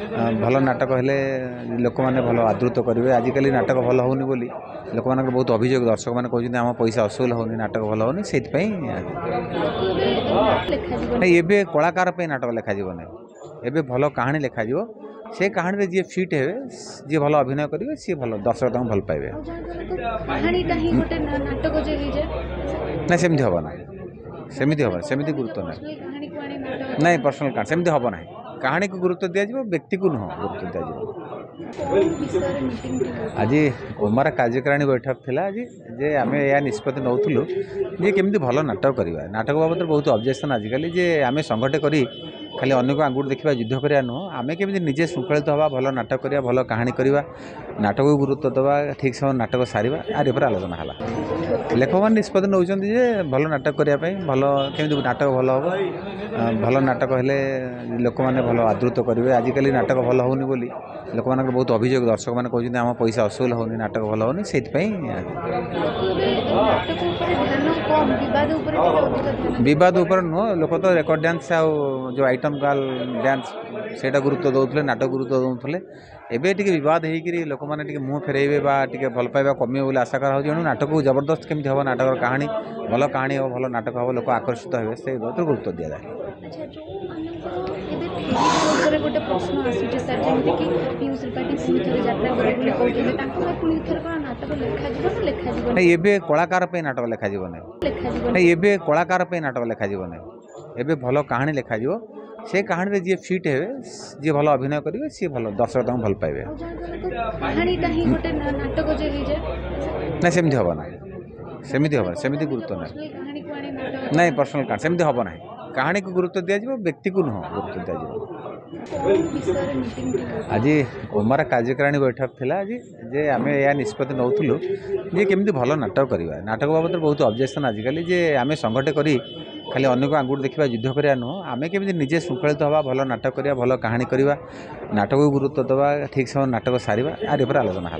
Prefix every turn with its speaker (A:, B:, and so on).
A: भल नाटक हेले लोक मैंने भल आदृत करेंगे। आजिकल नाटक भल होनी बोली लोक मान बहुत अभियोग दर्शक मैंने कहते आम पैसा असुल होनी नाटक भल होनी से एबे कलाकार नाटक लिखा ना एबे भल कहानी लिखा से कहानी जी फिट हे जी भल अभिनय करेंगे सी भल दर्शक भल पाइबे ना सेमती हम ना सेमती गुरुत्व ना नहीं पर्सनल कहानी सेमती हम ना कहानी को गुरुत्व दिज्व व्यक्ति को नुह गुरुत्व दिज्व। आज ओमार कार्यकारिणी बैठक थिला आज जे आम या निष्पत्ति नौलु जे केमती भल नाटक करवा नाटक बाबद बहुत ऑब्जेक्शन आजिकल जे आम संगठे करी खाली अन्य को आंगुठ देखा युद्ध करा नुह आम केमी निजे श्रृंखलित हवा भल नाटक करा भल कहानी करवा नाटक को गुरुत्व दवा ठीक समय नाटक सारिबा आर पर आलोचना है। लेखक मैंने निष्पत्ति नौ भल नाटक करने भल केमी नाटक भल हम भल नाटक हेले लोक मैंने भल आदृत करेंगे। आजिकल नाटक भल होनी बोली लोक मान बहुत अभियोग दर्शक मैंने कहते आम पैसा असुल होनी नाटक भल होनी से बद उपर नुह लोक तो रेकर्ड डांस जो आइटम गर्ल डांस से गुरुत्व दौले नाटक गुरुत्व दौले एबे टिके विवाद होकर लोक मैंने मुँह फेरेबे भल पाइबा कमे बोली आशा कर नाटक को जबरदस्त केमती हम नाटक कहानी भल कहानी हम भल नाटक हम लोक आकर्षित हे से गुरुत्व दि जाए।
B: गोटे प्रश्न आसूँ सर जमीक पीयूष त्रिपाठी
A: नहीं एबे कलाकार नाटक लिखा ना एबे कलाकार नाटक लिखा ना एबे भल कहानी लिखा से कहानी जी फिट हे जी भल अभिनय करेंगे सी भल दर्शक भल पाइबे ना सेमती हम ना सेमती गुरुत्व ना नहीं पर्सनल कहानी सेमती हम ना कहानी को गुरुत्व दिज्व व्यक्ति को नुह गुरुत्व दिज्व। आज ओमार कार्यकारिणी बैठक थिला आज जे आम या निष्पत्ति नौलु जे केमती भल नाटक करवा नाटक बाबद बहुत ऑब्जेक्शन आजिकल जे आम संगठे करी खाली अन्य को आंगुठ देखा युद्ध करा नुह आम केमी निजे श्रृंखलित हवा भल नाटक करा भल कहानी करवा नाटक को गुरुत्व दवा ठीक समय नाटक सारिबा आर पर आलोचना है।